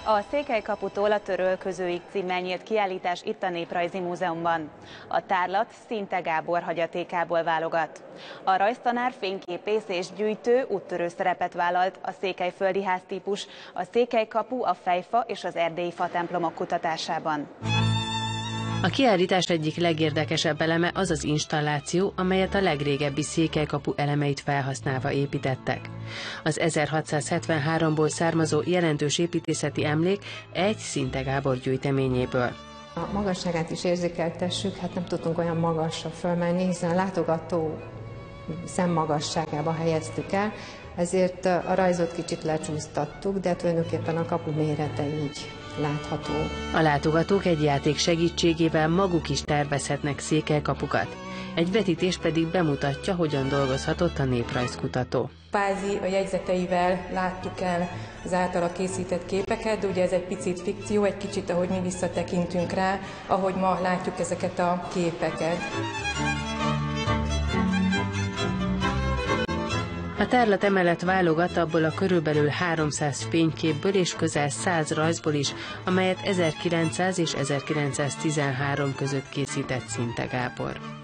A Székelykaputól a Törölközőig címmel nyílt kiállítás itt a Néprajzi Múzeumban. A tárlat Szinte Gábor hagyatékából válogat. A rajztanár, fényképész és gyűjtő úttörő szerepet vállalt a székelyföldi háztípus, a Székelykapu, a fejfa és az erdélyi fatemplomok kutatásában. A kiállítás egyik legérdekesebb eleme az az installáció, amelyet a legrégebbi Székelykapu elemeit felhasználva építettek. Az 1673-ból származó jelentős építészeti emlék egy Szinte Gábor gyűjteményéből. A magasságát is érzékeltessük, hát nem tudtunk olyan magasra fölmenni, hiszen a látogató szemmagasságába helyeztük el, ezért a rajzot kicsit lecsúsztattuk, de tulajdonképpen a kapu mérete így látható. A látogatók egy játék segítségével maguk is tervezhetnek székelykapukat. Egy vetítés pedig bemutatja, hogyan dolgozhatott a néprajzkutató. Pázi a jegyzeteivel láttuk el az általa készített képeket, de ugye ez egy picit fikció, egy kicsit, ahogy mi visszatekintünk rá, ahogy ma látjuk ezeket a képeket. A tárlat emellett válogat abból a körülbelül 300 fényképből és közel 100 rajzból is, amelyet 1900 és 1913 között készített Szinte Gábor.